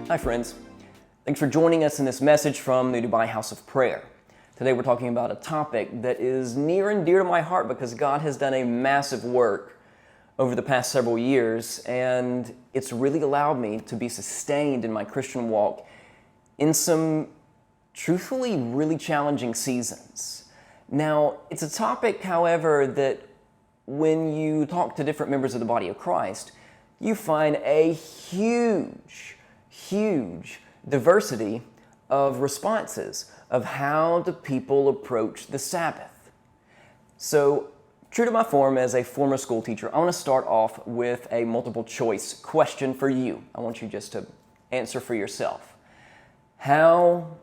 Hi friends, thanks for joining us in this message from the Dubai House of Prayer. Today we're talking about a topic that is near and dear to my heart because God has done a massive work over the past several years, and it's really allowed me to be sustained in my Christian walk in some truthfully really challenging seasons. Now, it's a topic, however, that when you talk to different members of the body of Christ, you find a huge diversity of responses of how do people approach the Sabbath. So, true to my form as a former school teacher, I want to start off with a multiple choice question for you. I want you just to answer for yourself. How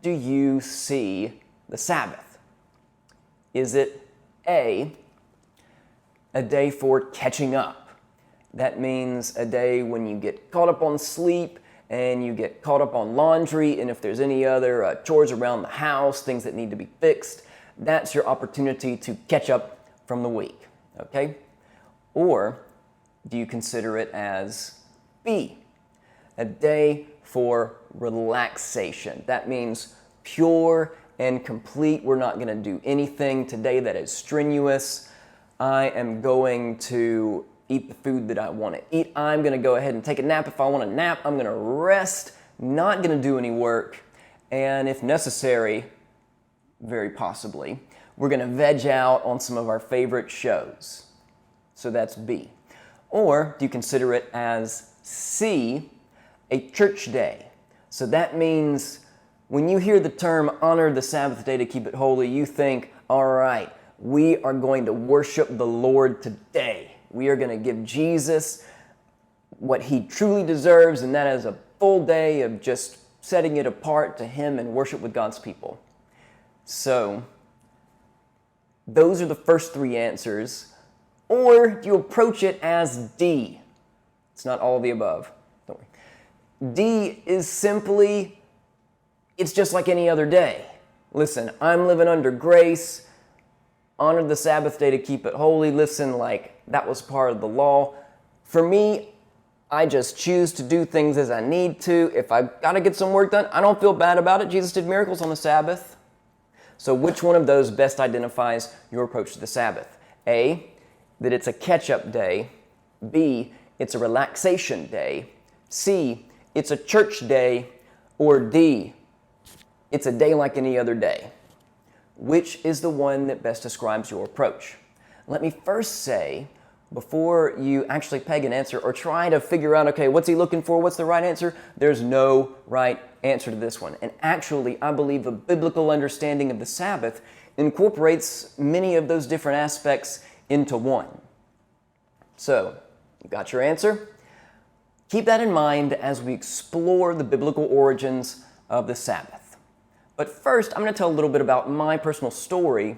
do you see the Sabbath? Is it a day for catching up? That means a day when you get caught up on sleep and you get caught up on laundry, and if there's any other chores around the house, things that need to be fixed, that's your opportunity to catch up from the week, okay? Or do you consider it as B, a day for relaxation? That means pure and complete. We're not going to do anything today that is strenuous. I am going to eat the food that I want to eat. I'm going to go ahead and take a nap if I want to nap. I'm going to rest, not going to do any work. And if necessary, very possibly, we're going to veg out on some of our favorite shows. So that's B. Or do you consider it as C, a church day? So that means when you hear the term honor the Sabbath day to keep it holy, you think, all right, we are going to worship the Lord today. We are going to give Jesus what he truly deserves, and that is a full day of just setting it apart to him and worship with God's people. So, those are the first three answers. Or do you approach it as D? It's not all of the above. Don't worry. D is simply, it's just like any other day. Listen, I'm living under grace. Honor the Sabbath day to keep it holy. Listen, like that was part of the law. For me, I just choose to do things as I need to. If I've got to get some work done, I don't feel bad about it. Jesus did miracles on the Sabbath. So which one of those best identifies your approach to the Sabbath? A, that it's a catch-up day. B, it's a relaxation day. C, it's a church day. Or D, it's a day like any other day. Which is the one that best describes your approach? Let me first say, before you actually peg an answer or try to figure out, okay, what's he looking for? What's the right answer? There's no right answer to this one. And actually, I believe a biblical understanding of the Sabbath incorporates many of those different aspects into one. So, you got your answer? Keep that in mind as we explore the biblical origins of the Sabbath. But first, I'm going to tell a little bit about my personal story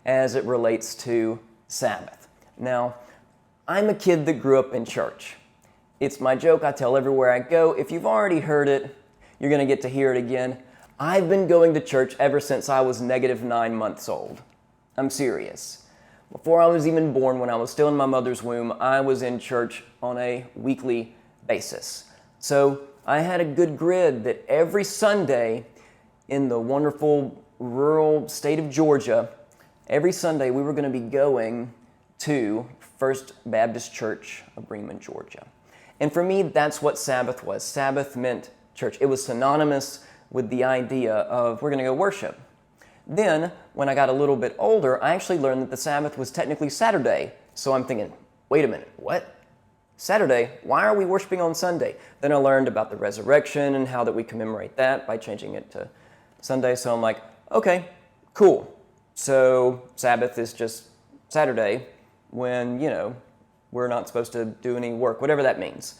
as it relates to Sabbath. Now, I'm a kid that grew up in church. It's my joke I tell everywhere I go. If you've already heard it, you're going to get to hear it again. I've been going to church ever since I was -9 months old. I'm serious. Before I was even born, when I was still in my mother's womb, I was in church on a weekly basis. So I had a good grid that every Sunday in the wonderful rural state of Georgia, every Sunday we were going to be going to First Baptist Church of Bremen, Georgia. And for me, that's what Sabbath was. Sabbath meant church. It was synonymous with the idea of we're going to go worship. Then, when I got a little bit older, I actually learned that the Sabbath was technically Saturday. So I'm thinking, wait a minute, what? Saturday? Why are we worshiping on Sunday? Then I learned about the resurrection and how that we commemorate that by changing it to Sunday. So I'm like, okay, cool. So Sabbath is just Saturday when, we're not supposed to do any work, whatever that means.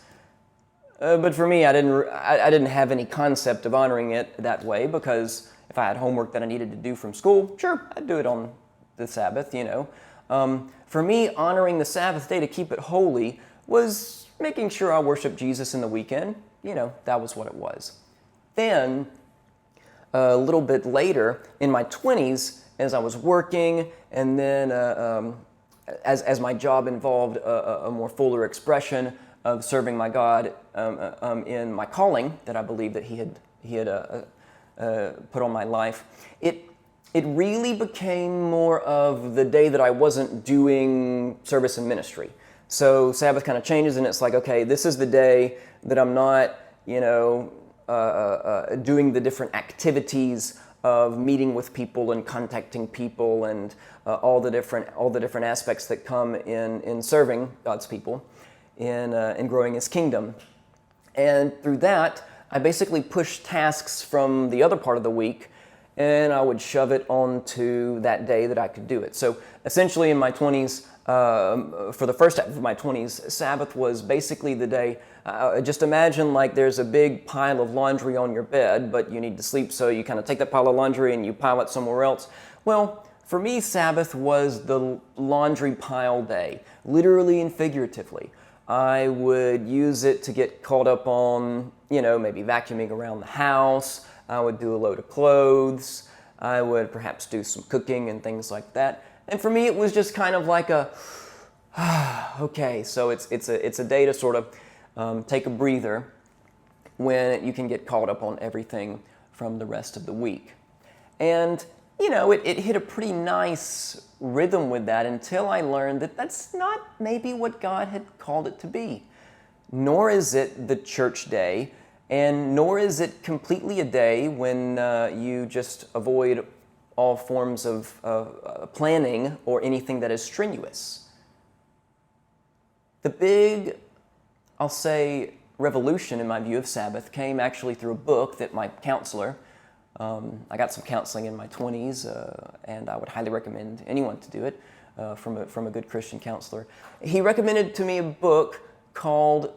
But for me, I didn't have any concept of honoring it that way, because if I had homework that I needed to do from school, sure, I'd do it on the Sabbath, For me, honoring the Sabbath day to keep it holy was making sure I worshiped Jesus in the weekend. That was what it was. Then, a little bit later, in my 20s, as I was working, and then as my job involved a more fuller expression of serving my God in my calling that I believe that He had put on my life, it really became more of the day that I wasn't doing service and ministry. So Sabbath kind of changes, and it's like, okay, this is the day that I'm not, doing the different activities of meeting with people and contacting people and all the different aspects that come in serving God's people, in growing His kingdom. And through that, I basically pushed tasks from the other part of the week, and I would shove it onto that day that I could do it. So essentially in my 20s, for the first half of my 20s, Sabbath was basically the day. Just imagine like there's a big pile of laundry on your bed, but you need to sleep, so you kind of take that pile of laundry and you pile it somewhere else. Well, for me, Sabbath was the laundry pile day, literally and figuratively. I would use it to get caught up on, maybe vacuuming around the house. I would do a load of clothes. I would perhaps do some cooking and things like that. And for me, it was just kind of like okay, so it's a day to sort of take a breather when you can get caught up on everything from the rest of the week. And, it hit a pretty nice rhythm with that until I learned that that's not maybe what God had called it to be. Nor is it the church day, and nor is it completely a day when you just avoid all forms of planning or anything that is strenuous. The big, I'll say, revolution in my view of Sabbath came actually through a book that my counselor, I got some counseling in my 20s, and I would highly recommend anyone to do it from a good Christian counselor. He recommended to me a book called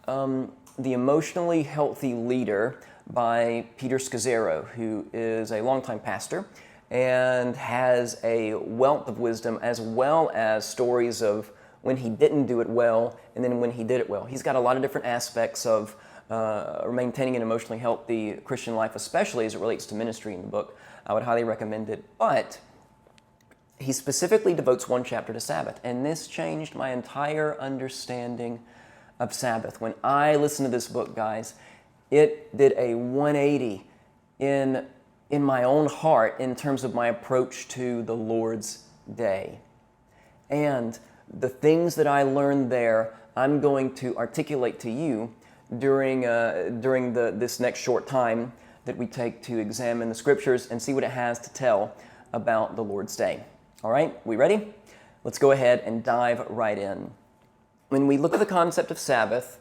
The Emotionally Healthy Leader by Peter Scazzaro, who is a longtime pastor and has a wealth of wisdom as well as stories of when he didn't do it well and then when he did it well. He's got a lot of different aspects of maintaining an emotionally healthy Christian life, especially as it relates to ministry in the book. I would highly recommend it. But he specifically devotes one chapter to Sabbath, and this changed my entire understanding of Sabbath. When I listened to this book, guys, it did a 180 in my own heart in terms of my approach to the Lord's Day. And the things that I learned there, I'm going to articulate to you during this next short time that we take to examine the Scriptures and see what it has to tell about the Lord's Day. All right, we ready? Let's go ahead and dive right in. When we look at the concept of Sabbath,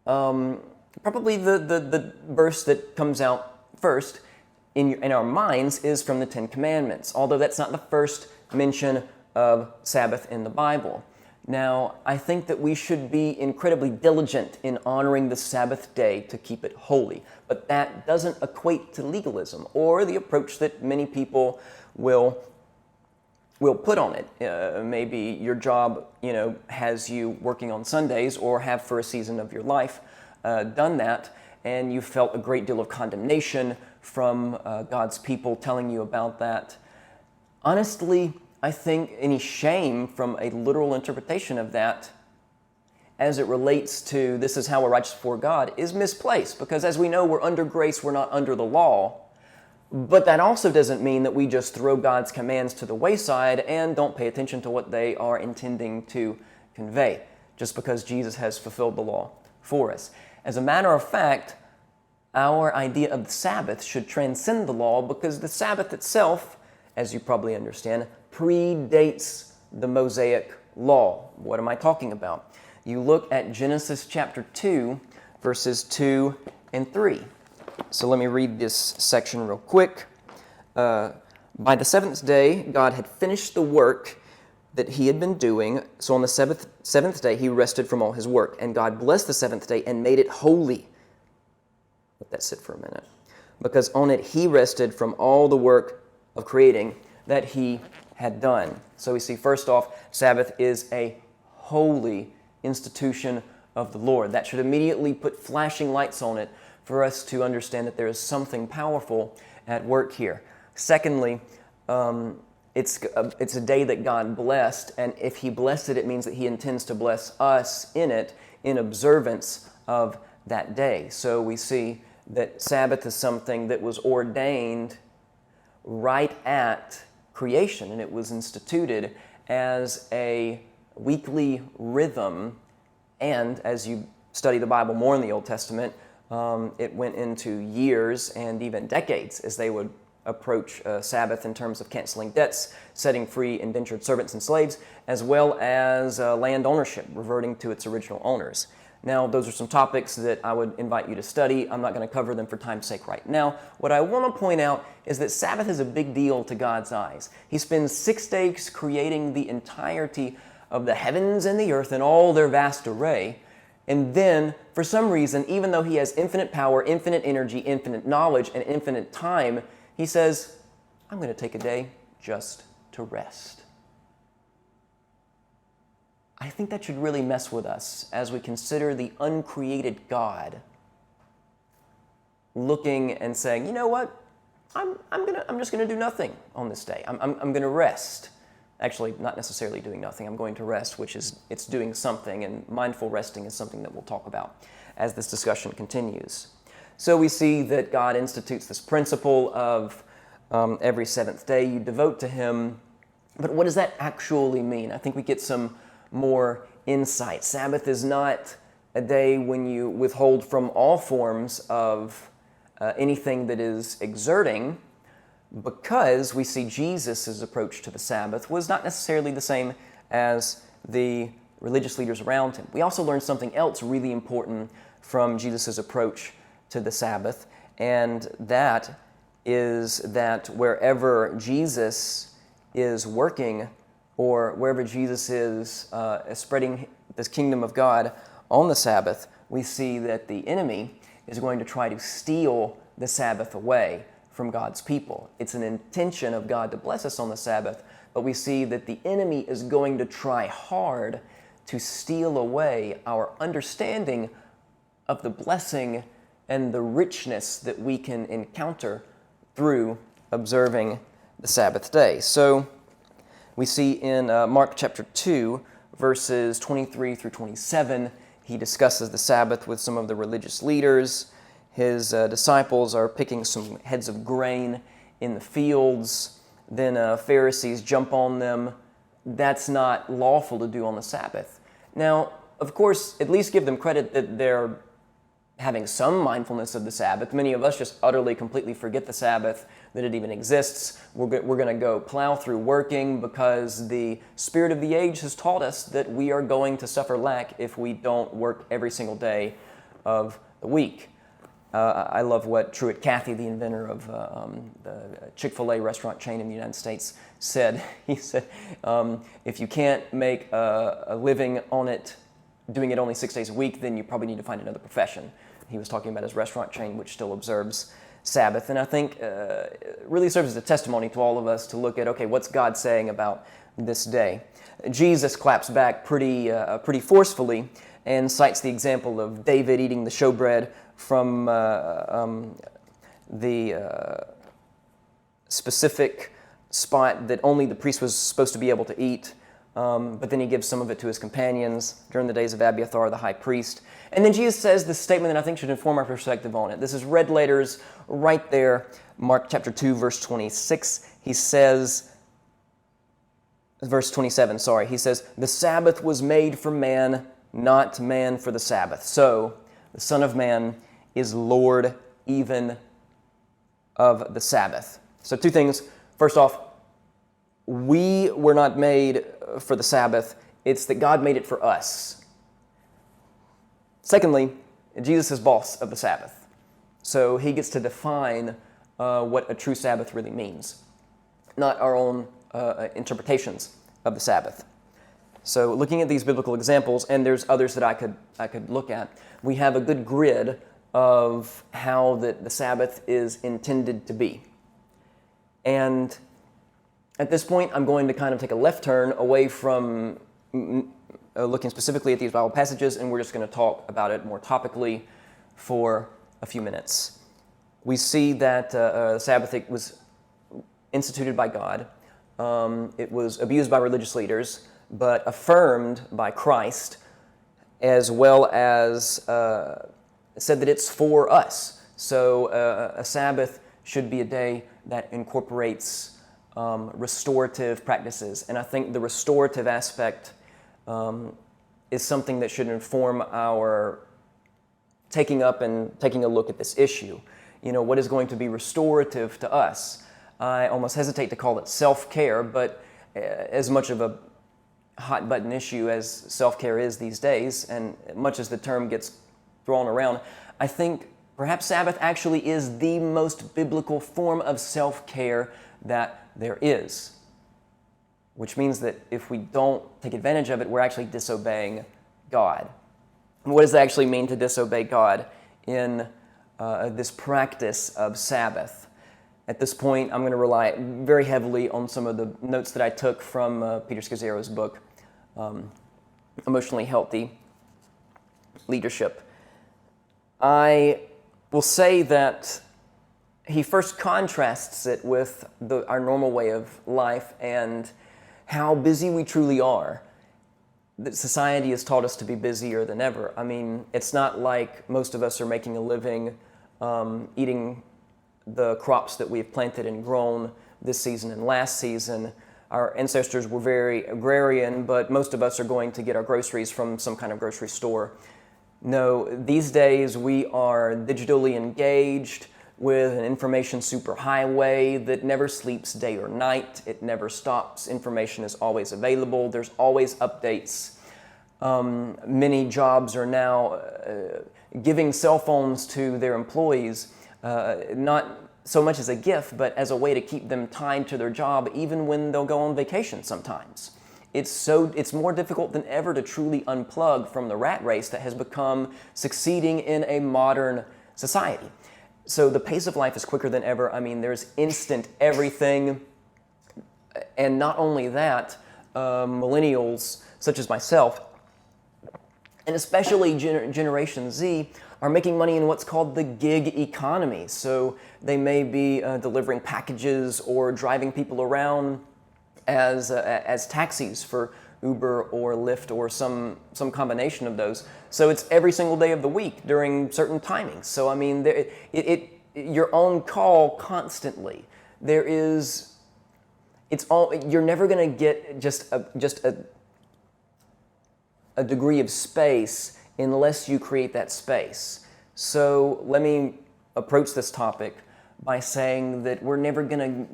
probably the verse that comes out first in our minds is from the Ten Commandments, although that's not the first mention of Sabbath in the Bible. Now, I think that we should be incredibly diligent in honoring the Sabbath day to keep it holy, but that doesn't equate to legalism or the approach that many people will put on it. Maybe your job, has you working on Sundays or have for a season of your life done that, and you felt a great deal of condemnation from God's people telling you about that. Honestly, I think any shame from a literal interpretation of that as it relates to this is how we're righteous before God is misplaced, because as we know, we're under grace, we're not under the law. But that also doesn't mean that we just throw God's commands to the wayside and don't pay attention to what they are intending to convey, just because Jesus has fulfilled the law for us. As a matter of fact, our idea of the Sabbath should transcend the law, because the Sabbath itself, as you probably understand, predates the Mosaic law. What am I talking about? You look at Genesis chapter 2, verses 2 and 3. So let me read this section real quick. By the seventh day, God had finished the work that he had been doing. So on the seventh day, he rested from all his work. And God blessed the seventh day and made it holy. Let that sit for a minute. Because on it he rested from all the work of creating that he had done. So we see, first off, Sabbath is a holy institution of the Lord. That should immediately put flashing lights on it for us to understand that there is something powerful at work here. Secondly, it's a day that God blessed, and if He blessed it, it means that He intends to bless us in it in observance of that day. So we see that Sabbath is something that was ordained right at creation, and it was instituted as a weekly rhythm. And as you study the Bible more in the Old Testament, it went into years and even decades as they would approach Sabbath in terms of canceling debts, setting free indentured servants and slaves, as well as land ownership, reverting to its original owners. Now, those are some topics that I would invite you to study. I'm not going to cover them for time's sake right now. What I want to point out is that Sabbath is a big deal to God's eyes. He spends 6 days creating the entirety of the heavens and the earth in all their vast array. And then, for some reason, even though He has infinite power, infinite energy, infinite knowledge, and infinite time, He says, I'm going to take a day just to rest. I think that should really mess with us as we consider the uncreated God looking and saying, you know what, I'm just going to do nothing on this day. I'm going to rest. Actually, not necessarily doing nothing. I'm going to rest, which is, it's doing something, and mindful resting is something that we'll talk about as this discussion continues. So we see that God institutes this principle of every seventh day you devote to Him. But what does that actually mean? I think we get some more insight. Sabbath is not a day when you withhold from all forms of anything that is exerting, because we see Jesus' approach to the Sabbath was not necessarily the same as the religious leaders around Him. We also learn something else really important from Jesus' approach to the Sabbath, and that is that wherever Jesus is working, or wherever Jesus is spreading this kingdom of God on the Sabbath, we see that the enemy is going to try to steal the Sabbath away from God's people. It's an intention of God to bless us on the Sabbath, but we see that the enemy is going to try hard to steal away our understanding of the blessing and the richness that we can encounter through observing the Sabbath day. So we see in Mark chapter 2, verses 23 through 27, He discusses the Sabbath with some of the religious leaders. His disciples are picking some heads of grain in the fields. Then Pharisees jump on them. That's not lawful to do on the Sabbath. Now, of course, at least give them credit that they're having some mindfulness of the Sabbath. Many of us just utterly, completely forget the Sabbath, that it even exists. We're going to go plow through working because the spirit of the age has taught us that we are going to suffer lack if we don't work every single day of the week. I love what Truett Cathy, the inventor of the Chick-fil-A restaurant chain in the United States, said. He said, if you can't make a living on it, doing it only 6 days a week, then you probably need to find another profession. He was talking about his restaurant chain, which still observes Sabbath. And I think it really serves as a testimony to all of us to look at, okay, what's God saying about this day? Jesus claps back pretty forcefully and cites the example of David eating the showbread from the specific spot that only the priest was supposed to be able to eat. But then He gives some of it to His companions during the days of Abiathar, the high priest. And then Jesus says this statement that I think should inform our perspective on it. This is red letters right there, Mark chapter 2, verse 26. He says, verse 27, sorry. He says, the Sabbath was made for man, not man for the Sabbath. So, the Son of Man is Lord even of the Sabbath. So 2 things. First off, we were not made for the Sabbath. It's that God made it for us. Secondly, Jesus is boss of the Sabbath. So He gets to define what a true Sabbath really means, not our own interpretations of the Sabbath. So looking at these biblical examples, and there's others that I could look at, we have a good grid of how the Sabbath is intended to be. And at this point, I'm going to kind of take a left turn away from looking specifically at these Bible passages, and we're just going to talk about it more topically for a few minutes. We see that the Sabbath was instituted by God It was abused by religious leaders, but affirmed by Christ, as well as said that it's for us. So a Sabbath should be a day that incorporates restorative practices. And I think the restorative aspect is something that should inform our taking up and taking a look at this issue. You know, what is going to be restorative to us? I almost hesitate to call it self-care, but as much of a hot button issue as self-care is these days, and much as the term gets thrown around, I think perhaps Sabbath actually is the most biblical form of self-care that there is, which means that if we don't take advantage of it, we're actually disobeying God. And what does it actually mean to disobey God in this practice of Sabbath? At this point, I'm going to rely very heavily on some of the notes that I took from Peter Scazzero's book, Emotionally Healthy Leadership. I will say that he first contrasts it with our normal way of life and how busy we truly are. That society has taught us to be busier than ever. I mean, it's not like most of us are making a living eating the crops that we've planted and grown this season and last season. Our ancestors were very agrarian, but most of us are going to get our groceries from some kind of grocery store. No, these days we are digitally engaged with an information superhighway that never sleeps day or night. It never stops. Information is always available. There's always updates. Many jobs are now giving cell phones to their employees, not so much as a gift, but as a way to keep them tied to their job even when they'll go on vacation sometimes. It's more difficult than ever to truly unplug from the rat race that has become succeeding in a modern society. So the pace of life is quicker than ever. I mean, there's instant everything. And not only that, millennials such as myself, and especially Generation Z, are making money in what's called the gig economy. So they may be delivering packages or driving people around as taxis for Uber or Lyft or some combination of those. So it's every single day of the week during certain timings. So I mean, you're on call constantly. You're never going to get just a degree of space unless you create that space. So let me approach this topic by saying that we're never going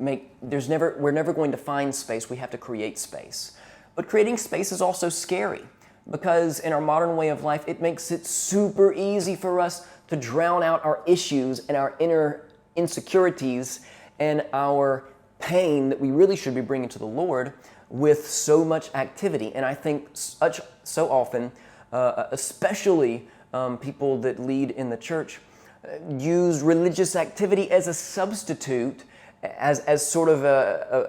to find space. We have to create space. But creating space is also scary because in our modern way of life, it makes it super easy for us to drown out our issues and our inner insecurities and our pain that we really should be bringing to the Lord with so much activity. And I think so often, especially people that lead in the church, use religious activity as a substitute, as sort of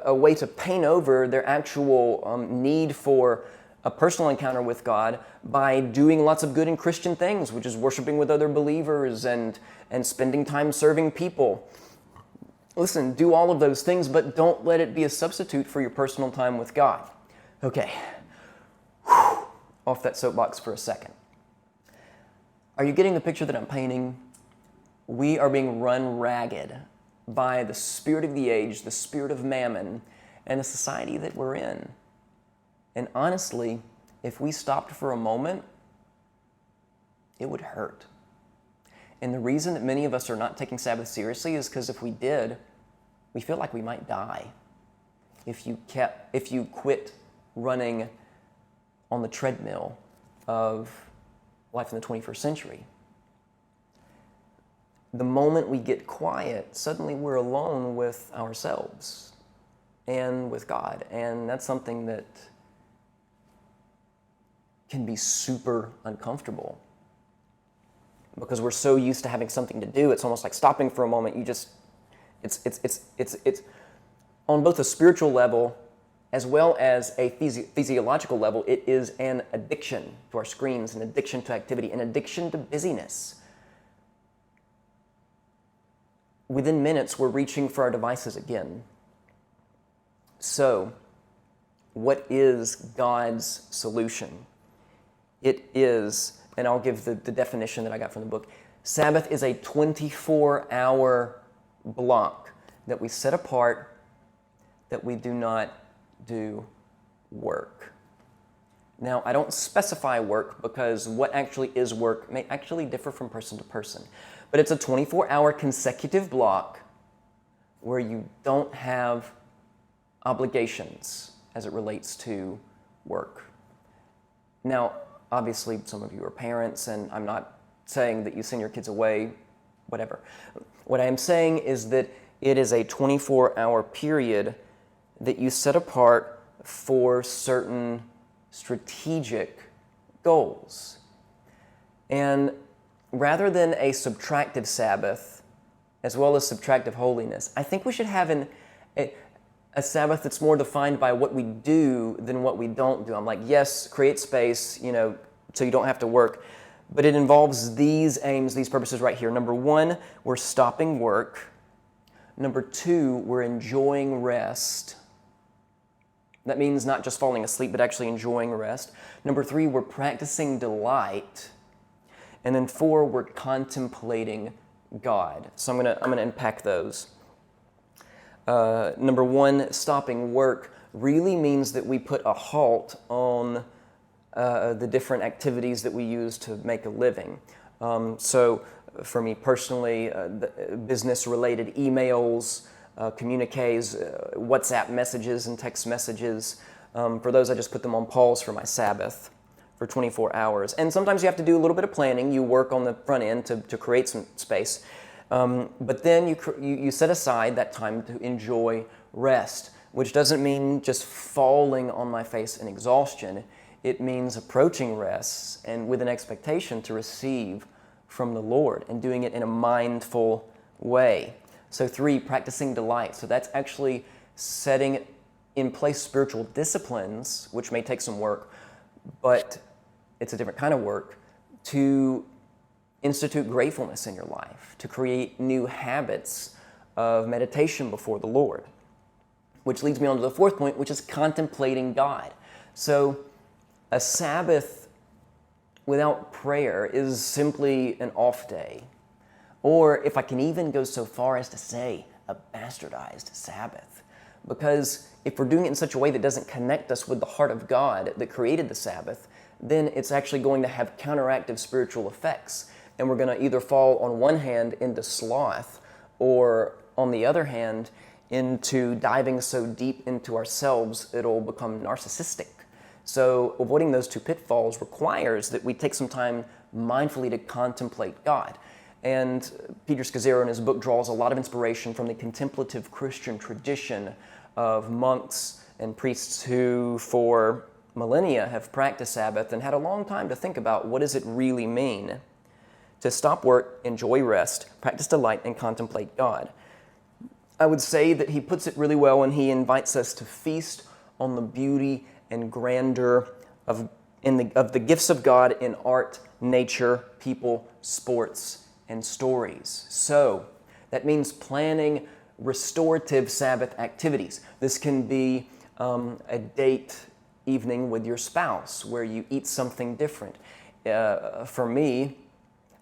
a way to paint over their actual need for a personal encounter with God by doing lots of good and Christian things, which is worshiping with other believers and spending time serving people. Listen, do all of those things, but don't let it be a substitute for your personal time with God. Okay, off that soapbox for a second. Are you getting the picture that I'm painting? We are being run ragged by the spirit of the age, the spirit of mammon, and the society that we're in. And honestly, if we stopped for a moment, it would hurt. And the reason that many of us are not taking Sabbath seriously is because if we did, we feel like we might die. If you quit running on the treadmill of life in the 21st century. The moment we get quiet, suddenly we're alone with ourselves and with God. And that's something that can be super uncomfortable because we're so used to having something to do. It's almost like stopping for a moment. It's on both a spiritual level as well as a physiological level. It is an addiction to our screens, an addiction to activity, an addiction to busyness. Within minutes, we're reaching for our devices again. So, what is God's solution? It is, and I'll give the definition that I got from the book, Sabbath is a 24-hour block that we set apart, that we do not do work. Now, I don't specify work because what actually is work may actually differ from person to person. But it's a 24-hour consecutive block where you don't have obligations as it relates to work. Now, obviously, some of you are parents, and I'm not saying that you send your kids away, whatever. What I am saying is that it is a 24-hour period that you set apart for certain strategic goals. And rather than a subtractive Sabbath, as well as subtractive holiness, I think we should have a Sabbath that's more defined by what we do than what we don't do. I'm like, yes, create space, so you don't have to work, but it involves these aims, these purposes right here. Number one, we're stopping work. Number two, we're enjoying rest. That means not just falling asleep, but actually enjoying rest. Number three, we're practicing delight. And then four, we're contemplating God. So I'm gonna unpack those. Number one, stopping work really means that we put a halt on the different activities that we use to make a living. So for me personally, business-related emails, communiques, WhatsApp messages and text messages. For those, I just put them on pause for my Sabbath for 24 hours. And sometimes you have to do a little bit of planning. You work on the front end to create some space. But then you set aside that time to enjoy rest, which doesn't mean just falling on my face in exhaustion. It means approaching rest and with an expectation to receive from the Lord and doing it in a mindful way. So three, practicing delight. So that's actually setting in place spiritual disciplines, which may take some work, but it's a different kind of work, to institute gratefulness in your life, to create new habits of meditation before the Lord. Which leads me on to the fourth point, which is contemplating God. So a Sabbath without prayer is simply an off day. Or if I can even go so far as to say, a bastardized Sabbath. Because if we're doing it in such a way that doesn't connect us with the heart of God that created the Sabbath, then it's actually going to have counteractive spiritual effects. And we're going to either fall on one hand into sloth, or on the other hand, into diving so deep into ourselves it'll become narcissistic. So avoiding those two pitfalls requires that we take some time mindfully to contemplate God. And Peter Scazzero in his book draws a lot of inspiration from the contemplative Christian tradition of monks and priests who for millennia have practiced Sabbath and had a long time to think about what does it really mean to stop work, enjoy rest, practice delight, and contemplate God. I would say that he puts it really well when he invites us to feast on the beauty and grandeur of the gifts of God in art, nature, people, sports, and stories. So that means planning restorative Sabbath activities. This can be a date evening with your spouse where you eat something different. For me,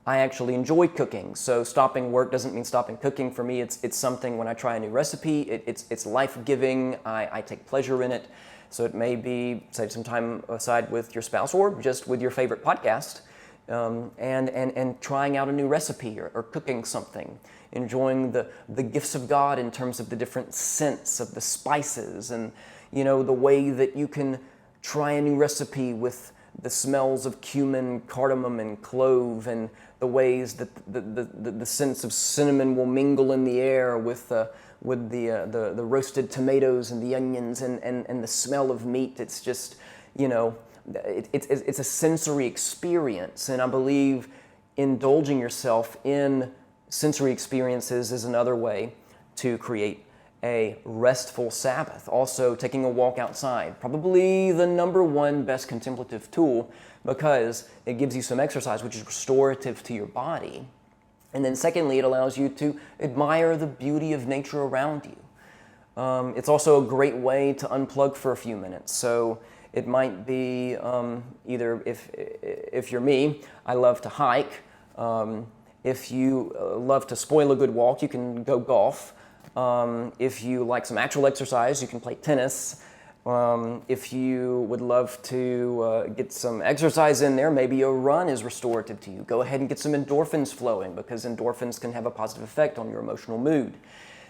I actually enjoy cooking, so stopping work doesn't mean stopping cooking. For me, it's something when I try a new recipe, it's life-giving, I take pleasure in it. So it may be save some time aside with your spouse or just with your favorite podcast and trying out a new recipe or cooking something, enjoying the gifts of God in terms of the different scents of the spices and, the way that you can try a new recipe with the smells of cumin, cardamom, and clove, and the ways that the scents of cinnamon will mingle in the air with the roasted tomatoes and the onions and the smell of meat. It's just, it's a sensory experience. And I believe indulging yourself in sensory experiences is another way to create a restful Sabbath. Also, taking a walk outside, probably the number one best contemplative tool because it gives you some exercise, which is restorative to your body. And then secondly, it allows you to admire the beauty of nature around you. It's also a great way to unplug for a few minutes. So it might be either if you're me, I love to hike. If you love to spoil a good walk, you can go golf. If you like some actual exercise, you can play tennis. If you would love to get some exercise in there, maybe a run is restorative to you. Go ahead and get some endorphins flowing, because endorphins can have a positive effect on your emotional mood.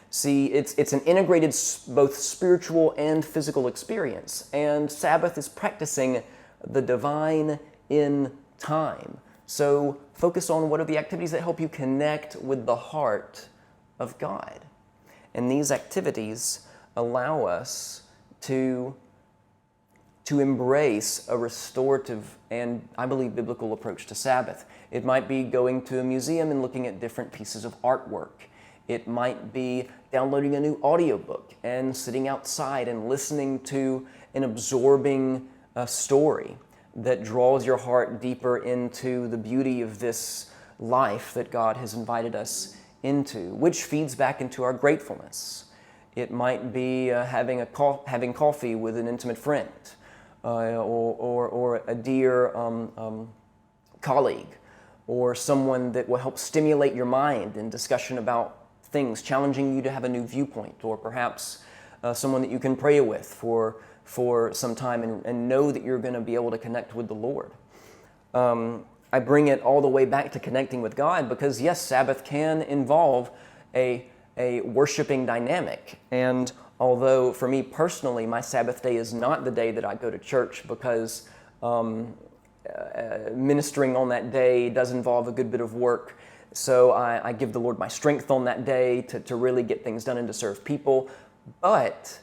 See, it's an integrated both spiritual and physical experience, and Sabbath is practicing the divine in time. So focus on what are the activities that help you connect with the heart of God. And these activities allow us to embrace a restorative and, I believe, biblical approach to Sabbath. It might be going to a museum and looking at different pieces of artwork. It might be downloading a new audiobook and sitting outside and listening to an absorbing story that draws your heart deeper into the beauty of this life that God has invited us into, which feeds back into our gratefulness. It might be having coffee with an intimate friend or a dear colleague, or someone that will help stimulate your mind in discussion about things, challenging you to have a new viewpoint, or perhaps someone that you can pray with for some time and know that you're going to be able to connect with the Lord. I bring it all the way back to connecting with God because, yes, Sabbath can involve a worshiping dynamic. And although for me personally, my Sabbath day is not the day that I go to church, because ministering on that day does involve a good bit of work. So I give the Lord my strength on that day to really get things done and to serve people. But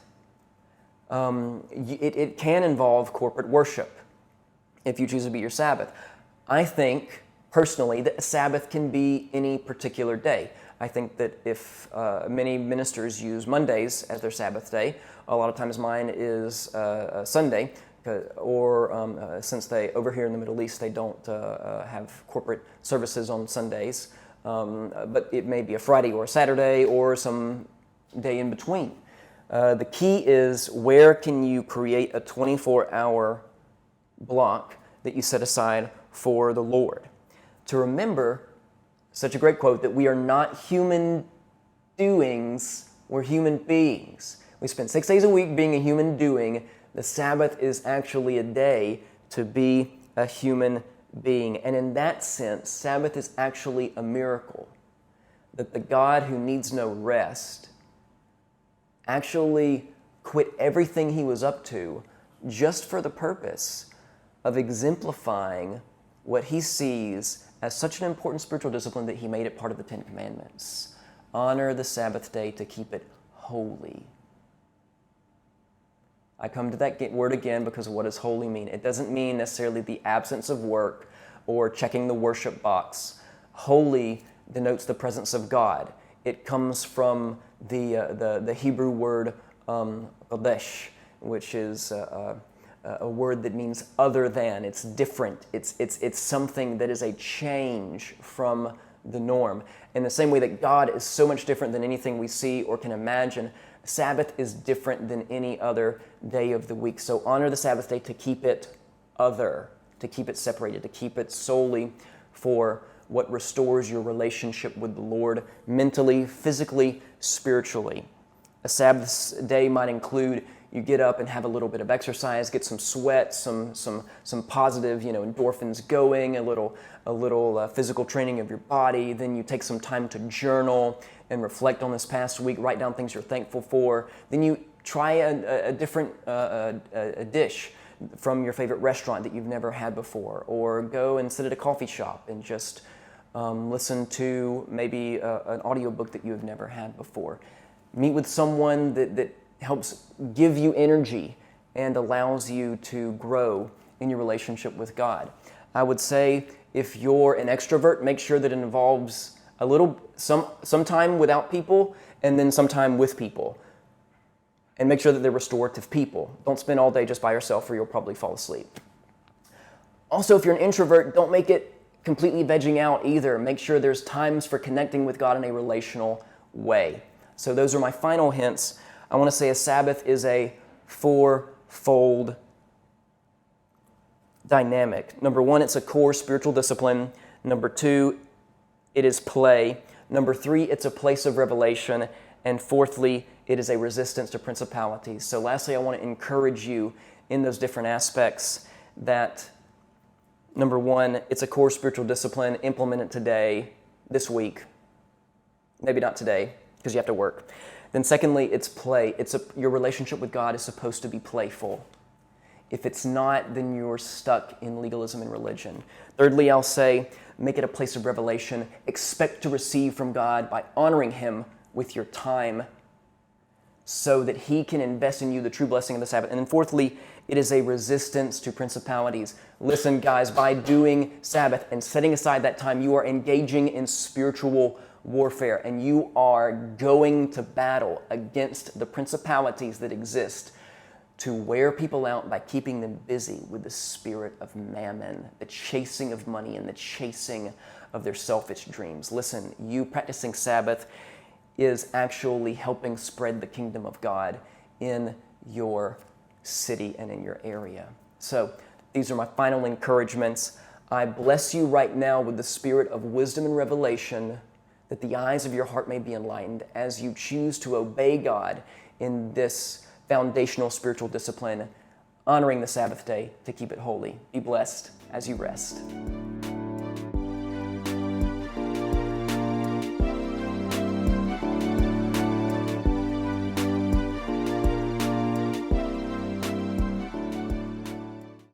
it can involve corporate worship if you choose to be your Sabbath. I think, personally, that a Sabbath can be any particular day. I think that if many ministers use Mondays as their Sabbath day, a lot of times mine is Sunday, or since over here in the Middle East, they don't have corporate services on Sundays, but it may be a Friday or a Saturday or some day in between. The key is, where can you create a 24-hour block that you set aside for the Lord? To remember, such a great quote, that we are not human doings, we're human beings. We spend 6 days a week being a human doing. The Sabbath is actually a day to be a human being. And in that sense, Sabbath is actually a miracle. That the God who needs no rest actually quit everything he was up to just for the purpose of exemplifying what he sees as such an important spiritual discipline that he made it part of the Ten Commandments. Honor the Sabbath day to keep it holy. I come to that word again because what does holy mean? It doesn't mean necessarily the absence of work or checking the worship box. Holy denotes the presence of God. It comes from the Hebrew word kodesh, which is a word that means other than. It's different. It's something that is a change from the norm. In the same way that God is so much different than anything we see or can imagine, Sabbath is different than any other day of the week. So honor the Sabbath day to keep it other, to keep it separated, to keep it solely for what restores your relationship with the Lord mentally, physically, spiritually. A Sabbath day might include you get up and have a little bit of exercise, get some sweat, some positive, endorphins going, a little physical training of your body. Then you take some time to journal and reflect on this past week, write down things you're thankful for. Then you try a different dish from your favorite restaurant that you've never had before, or go and sit at a coffee shop and just listen to maybe an audiobook that you have never had before. Meet with someone that helps give you energy and allows you to grow in your relationship with God. I would say if you're an extrovert, make sure that it involves some time without people and then some time with people. And make sure that they're restorative people. Don't spend all day just by yourself or you'll probably fall asleep. Also, if you're an introvert, don't make it completely vegging out either. Make sure there's times for connecting with God in a relational way. So those are my final hints. I want to say a Sabbath is a fourfold dynamic. Number one, it's a core spiritual discipline. Number two, it is play. Number three, it's a place of revelation. And fourthly, it is a resistance to principalities. So lastly, I want to encourage you in those different aspects that, number one, it's a core spiritual discipline. Implement it today, this week. Maybe not today, because you have to work. Then secondly, it's play. Your relationship with God is supposed to be playful. If it's not, then you're stuck in legalism and religion. Thirdly, I'll say, make it a place of revelation. Expect to receive from God by honoring Him with your time so that He can invest in you the true blessing of the Sabbath. And then fourthly, it is a resistance to principalities. Listen, guys, by doing Sabbath and setting aside that time, you are engaging in spiritual warfare, and you are going to battle against the principalities that exist to wear people out by keeping them busy with the spirit of mammon, the chasing of money and the chasing of their selfish dreams. Listen, you practicing Sabbath is actually helping spread the kingdom of God in your city and in your area. So these are my final encouragements. I bless you right now with the spirit of wisdom and revelation, that the eyes of your heart may be enlightened as you choose to obey God in this foundational spiritual discipline, honoring the Sabbath day to keep it holy. Be blessed as you rest.